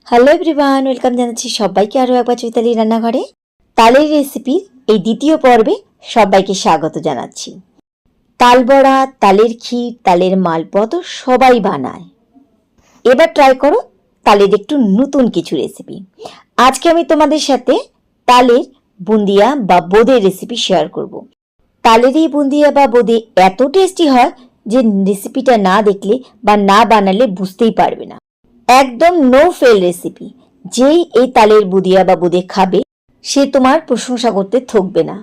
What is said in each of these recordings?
Hello everyone, welcome জানাচ্ছি সবাইকে আরও একবার চৈতালি রান্নাঘরে। তালের রেসিপির এই দ্বিতীয় পর্বে সবাইকে স্বাগত জানাচ্ছি। তাল বড়া, তালের ক্ষীর, তালের মালপোয়া তো সবাই বানায়। এবার ট্রাই করো তালের একটু নতুন কিছু রেসিপি। আজকে আমি তোমাদের সাথে তালের বুন্দিয়া বা বোঁদের রেসিপি শেয়ার করব। তালের এই বুন্দিয়া বা বোঁদে এত টেস্টি হয় যে রেসিপিটা না দেখলে বা না বানালে বুঝতেই পারবে না। একদম নো ফেল রেসিপি। যেই এই তালের বুদিয়া বা বোঁদে খাবে সে তোমার প্রশংসা করতে থকবে না।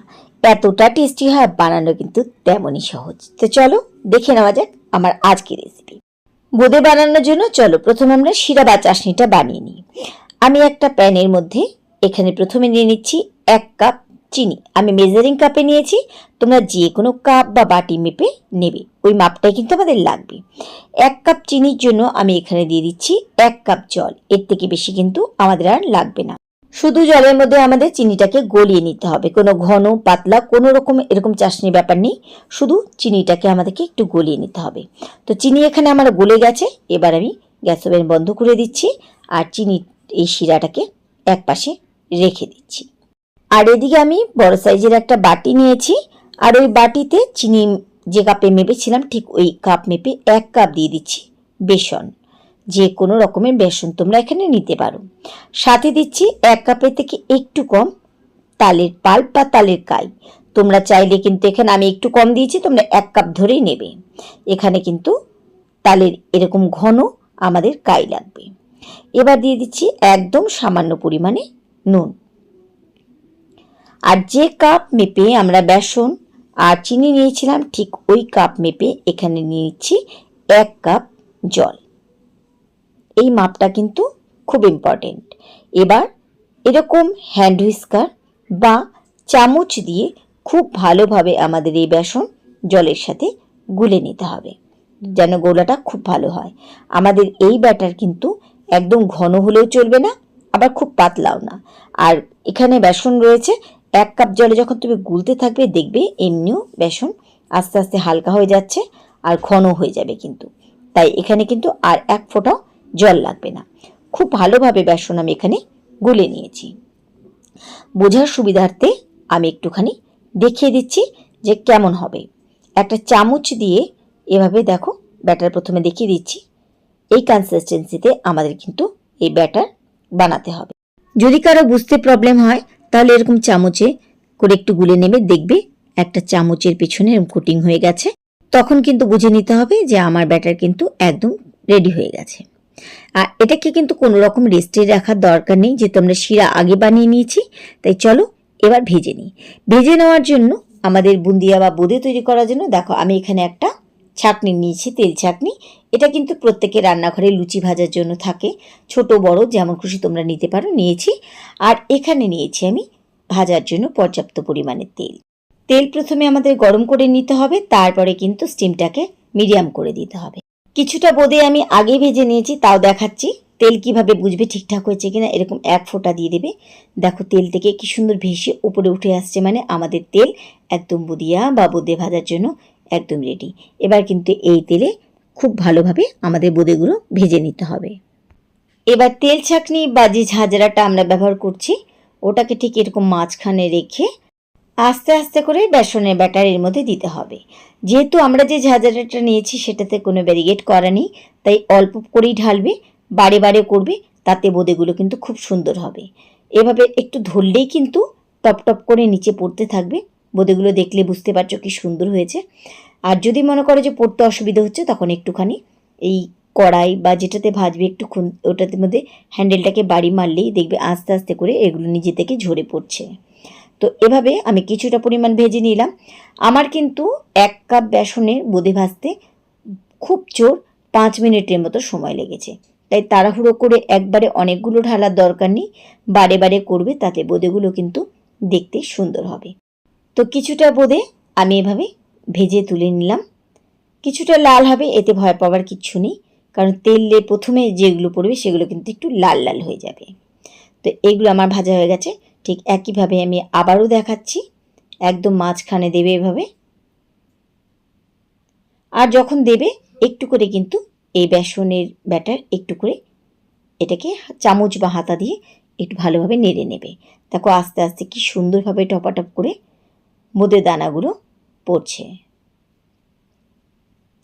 এতটা টেস্টি হয়, বানানো কিন্তু তেমনই সহজ। তো চলো দেখে নেওয়া যাক আমার আজকের রেসিপি। বোঁদে বানানোর জন্য চলো প্রথমে আমরা শিরা বা চাশনিটা বানিয়ে নিই। আমি একটা প্যানের মধ্যে এখানে প্রথমে নিয়ে নিচ্ছি 1 কাপ চিনি। আমি মেজারিং কাপে নিয়েছি, তোমরা যে কোনো কাপ বা বাটি মেপে নেবে, ওই মাপটাই কিন্তু আমাদের লাগবে। 1 কাপ চিনির জন্য আমি এখানে দিয়ে দিচ্ছি 1 কাপ জল। এর থেকে বেশি কিন্তু আমাদের আর লাগবে না। শুধু জলের মধ্যে আমাদের চিনিটাকে গলিয়ে নিতে হবে, কোনো ঘন পাতলা কোনো রকম এরকম চাশনি ব্যাপার নেই, শুধু চিনিটাকে আমাদেরকে একটু গলিয়ে নিতে হবে। তো চিনি এখানে আমার গলে গেছে। এবার আমি গ্যাস ওভেন বন্ধ করে দিচ্ছি আর চিনি এই শিরাটাকে এক পাশে রেখে দিচ্ছি। আর এদিকে আমি বড় সাইজের একটা বাটি নিয়েছি, আর ওই বাটিতে চিনি যে কাপে মেপেছিলাম ঠিক ওই কাপ মেপে 1 কাপ দিয়ে দিচ্ছি বেসন। যে কোনো রকমের বেসন তোমরা এখানে নিতে পারো। সাথে দিচ্ছি 1 কাপের থেকে একটু কম তালের পাল্প বা তালের কাই। তোমরা চাইলে কিন্তু এখানে আমি একটু কম দিয়েছি, তোমরা 1 কাপ ধরেই নেবে। এখানে কিন্তু তালের এরকম ঘন আমাদের কাই লাগবে। এবার দিয়ে দিচ্ছি একদম সামান্য পরিমাণে নুন। আর যে কাপ মেপে আমরা বেসন আর চিনি নিয়েছিলাম ঠিক ওই কাপ মেপে এখানে নিয়ে নিচ্ছি 1 কাপ জল। এই মাপটা কিন্তু খুব ইম্পর্টেন্ট। এবার এরকম হ্যান্ড হুইস্কার বা চামচ দিয়ে খুব ভালোভাবে আমাদের এই বেসন জলের সাথে গুলে নিতে হবে, যেন গোলাটা খুব ভালো হয়। আমাদের এই ব্যাটার কিন্তু একদম ঘন হলেও চলবে না, আবার খুব পাতলাও না। আর এখানে বেসন রয়েছে, 1 কাপ জলে যখন তুমি গুলতে থাকবে দেখবে এমনিও বেসন আস্তে আস্তে হালকা হয়ে যাচ্ছে আর ঘন হয়ে যাবে কিন্তু। তাই এখানে কিন্তু আর 1 ফোঁটাও জল লাগবে না। খুব ভালোভাবে বেসন আমি এখানে গুলে নিয়েছি। বোঝার সুবিধার্থে আমি একটুখানি দেখিয়ে দিচ্ছি যে কেমন হবে। একটা চামচ দিয়ে এভাবে দেখো, ব্যাটার প্রথমে দেখিয়ে দিচ্ছি। এই কনসিস্টেন্সিতে আমাদের কিন্তু এই ব্যাটার বানাতে হবে। যদি কারো বুঝতে প্রবলেম হয় তাহলে এরকম চামচে করে একটু গুলে নেবে, দেখবে একটা চামচের পিছনে এরকম কোটিং হয়ে গেছে। তখন কিন্তু বুঝে নিতে হবে যে আমার ব্যাটার কিন্তু একদম রেডি হয়ে গেছে। আর এটাকে কিন্তু কোনো রকম রেস্টে রাখার দরকার নেই, যেহেতু আমরা শিরা আগে বানিয়ে নিয়েছি। তাই চলো এবার ভেজে নিই। ভেজে নেওয়ার জন্য আমাদের বুন্দিয়া বা বোঁদে তৈরি করার জন্য দেখো আমি এখানে একটা ছাঁকনি নিয়েছি, তেল ছাঁকনি। এটা কিন্তু প্রত্যেকের রান্নাঘরে লুচি ভাজার জন্য থাকে, ছোট বড় যেমন খুশি তোমরা নিতে পারো, নিয়েছি। আর এখানে নিয়েছি আমি ভাজার জন্য পর্যাপ্ত পরিমাণে তেল। তেল প্রথমে আমাদের গরম করে নিতে হবে, তারপরে কিন্তু স্টিমটাকে মিডিয়াম করে দিতে হবে। কিছুটা বোঁদে আমি আগে ভেজে নিয়েছি, তাও দেখাচ্ছি। তেল কিভাবে বুঝবে ঠিকঠাক হয়েছে কিনা, এরকম 1 ফোঁটা দিয়ে দেবে। দেখো তেল থেকে কি সুন্দর ভেসে উপরে উঠে আসছে, মানে আমাদের তেল একদম বুঁদিয়া বা বোঁদে ভাজার জন্য একদম রেডি। এবার কিন্তু এই তেলে খুব ভালোভাবে আমাদের বোঁদেগুলো ভেজে নিতে হবে। এবার তেল ছাঁকনি বা যে ঝাঁঝরাটা আমরা ব্যবহার করছি ওটাকে ঠিক এরকম মাঝখানে রেখে আস্তে আস্তে করে বেসনের ব্যাটার এর মধ্যে দিতে হবে। যেহেতু আমরা যে ঝাঁঝরাটা নিয়েছি সেটাতে কোনো ব্যারিগেট করা নেই, তাই অল্প করেই ঢালবে, বারে বারে করবে, তাতে বোঁদেগুলো কিন্তু খুব সুন্দর হবে। এভাবে একটু ধরলেই কিন্তু টপ টপ করে নিচে পড়তে থাকবে। বোঁদেগুলো দেখলে বুঝতে পারছো কি সুন্দর হয়েছে। আর যদি মনে করো যে পড়তে অসুবিধা হচ্ছে, তখন একটুখানি এই কড়াই বা যেটাতে ভাজবে একটু ওটাতে মধ্যে হ্যান্ডেলটাকে বাড়ি মারলেই দেখবে আস্তে আস্তে করে এগুলো নিজে থেকে ঝরে পড়ছে। তো এভাবে আমি কিছুটা পরিমাণ ভেজে নিলাম। আমার কিন্তু 1 কাপ বেসনের বোঁদে ভাজতে খুব জোর 5 মিনিটের মতো সময় লেগেছে। তাই তাড়াহুড়ো করে একবারে অনেকগুলো ঢালার দরকার নেই, বারে বারে করবে, তাতে বোঁদেগুলো কিন্তু দেখতে সুন্দর হবে। তো কিছুটা বোঁদে আমি এভাবে ভেজে তুলে নিলাম। কিছুটা লাল হবে, এতে ভয় পাওয়ার কিচ্ছু নেই, কারণ তেলে প্রথমে যেগুলো পড়বে সেগুলো কিন্তু একটু লাল লাল হয়ে যাবে। তো এগুলো আমার ভাজা হয়ে গেছে। ঠিক একইভাবে আমি আবারও দেখাচ্ছি, একদম মাঝখানে দেবে এভাবে। আর যখন দেবে একটু করে কিন্তু এই বেসনের ব্যাটার একটু করে এটাকে চামচ বা হাতা দিয়ে একটু ভালোভাবে নেড়ে নেবে। দেখো আস্তে আস্তে কি সুন্দরভাবে টপাটপ করে বোঁদের দানাগুলো পড়ছে।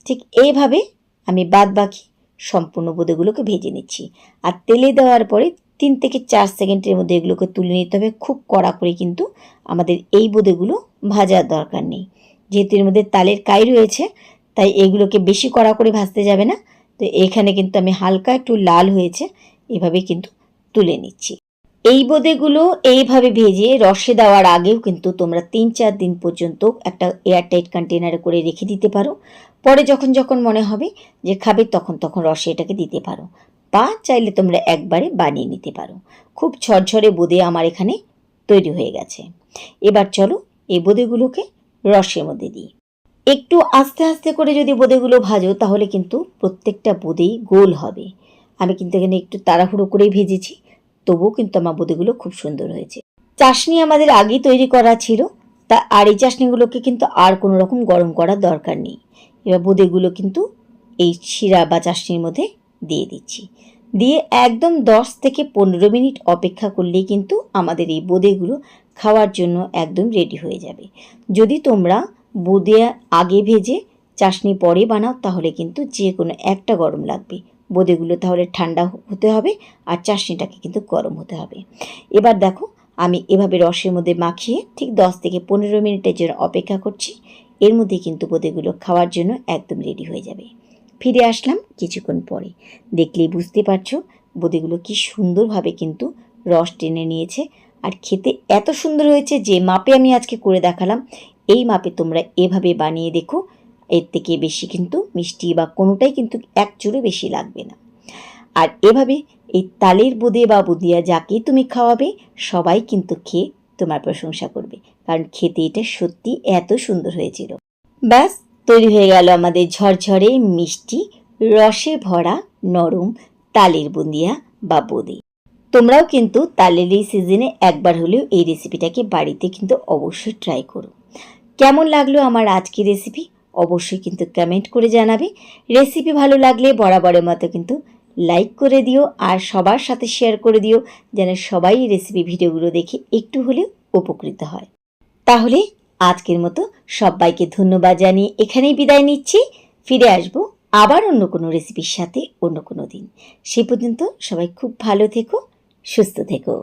ঠিক এইভাবে আমি বাদ বাকি সম্পূর্ণ বোঁদেগুলোকে ভেজে নিচ্ছি। আর তেলে দেওয়ার পরে 3 থেকে 4 সেকেন্ডের মধ্যে এগুলোকে তুলে নিতে হবে। খুব কড়া করে কিন্তু আমাদের এই বোঁদেগুলো ভাজার দরকার নেই, যেহেতু এর মধ্যে তালের কাই রয়েছে, তাই এগুলোকে বেশি কড়া করে ভাজতে যাবে না। তো এখানে কিন্তু আমি হালকা একটু লাল হয়েছে এভাবে কিন্তু তুলে নিচ্ছি। এই বোঁদেগুলো এইভাবে ভেজে রসে দেওয়ার আগেও কিন্তু তোমরা 3-4 দিন পর্যন্ত একটা এয়ারটাইট কন্টেনারে করে রেখে দিতে পারো। পরে যখন যখন মনে হবে যে খাবে তখন তখন রসে এটাকে দিতে পারো, বা চাইলে তোমরা একবারে বানিয়ে নিতে পারো। খুব ঝরঝরে বোঁদে আমার এখানে তৈরি হয়ে গেছে। এবার চলো এই বোঁদেগুলোকে রসের মধ্যে দিই। একটু আস্তে আস্তে করে যদি বোঁদেগুলো ভাজো তাহলে কিন্তু প্রত্যেকটা বোঁদেই গোল হবে। আমি কিন্তু এখানে একটু তাড়াহুড়ো করেই ভেজেছি, তবুও কিন্তু আমার বোঁদেগুলো খুব সুন্দর হয়েছে। চাশনি আমাদের আগেই তৈরি করা ছিল, তা আর এই চাশনিগুলোকে কিন্তু আর কোনো রকম গরম করার দরকার নেই। এবার বোঁদেগুলো কিন্তু এই শিরা বা চাশনির মধ্যে দিয়ে দিচ্ছি। দিয়ে একদম 10 থেকে 15 মিনিট অপেক্ষা করলেই কিন্তু আমাদের এই বোঁদেগুলো খাওয়ার জন্য একদম রেডি হয়ে যাবে। যদি তোমরা বোঁদে আগে ভেজে চাশনি পরে বানাও তাহলে কিন্তু যে কোনো একটা গরম লাগবে। বোঁদেগুলো তাহলে ঠান্ডা হতে হবে আর চাশনিটাকে কিন্তু গরম হতে হবে। এবার দেখো আমি এভাবে রসের মধ্যে মাখিয়ে ঠিক 10 থেকে 15 মিনিটের জন্য অপেক্ষা করছি। এর মধ্যে কিন্তু বোঁদেগুলো খাওয়ার জন্য একদম রেডি হয়ে যাবে। ফিরে আসলাম কিছুক্ষণ পরে। দেখলেই বুঝতে পারছো বোঁদেগুলো কি সুন্দরভাবে কিন্তু রস টেনে নিয়েছে আর খেতে এত সুন্দর হয়েছে। যে মাপে আমি আজকে করে দেখালাম এই মাপে তোমরা এভাবে বানিয়ে দেখো, এর থেকে বেশি কিন্তু মিষ্টি বা কোনোটাই কিন্তু এক চুরো বেশি লাগবে না। আর এভাবে এই তালের বোঁদে বা বুঁদিয়া যাকে তুমি খাওয়াবে সবাই কিন্তু খেয়ে তোমার প্রশংসা করবে, কারণ খেতে এটা সত্যি এত সুন্দর হয়েছিল। ব্যাস তৈরি হয়ে গেল আমাদের ঝরঝরে মিষ্টি রসে ভরা নরম তালের বুঁদিয়া বা বোঁদে। তোমরাও কিন্তু তালের এই সিজনে একবার হলেও এই রেসিপিটাকে বাড়িতে কিন্তু অবশ্যই ট্রাই করো। কেমন লাগলো আমার আজকের রেসিপি অবশ্যই কিন্তু কমেন্ট করে জানাবে। রেসিপি ভালো লাগলে বরাবরের মতো কিন্তু লাইক করে দিও আর সবার সাথে শেয়ার করে দিও, যেন সবাই এই রেসিপি ভিডিওগুলো দেখে একটু হলেও উপকৃত হয়। তাহলে আজকের মতো সবাইকে ধন্যবাদ জানিয়ে এখানেই বিদায় নিচ্ছি। ফিরে আসব আবার অন্য কোনো রেসিপির সাথে অন্য কোনো দিন। সে পর্যন্ত সবাই খুব ভালো থেকো, সুস্থ থেকো।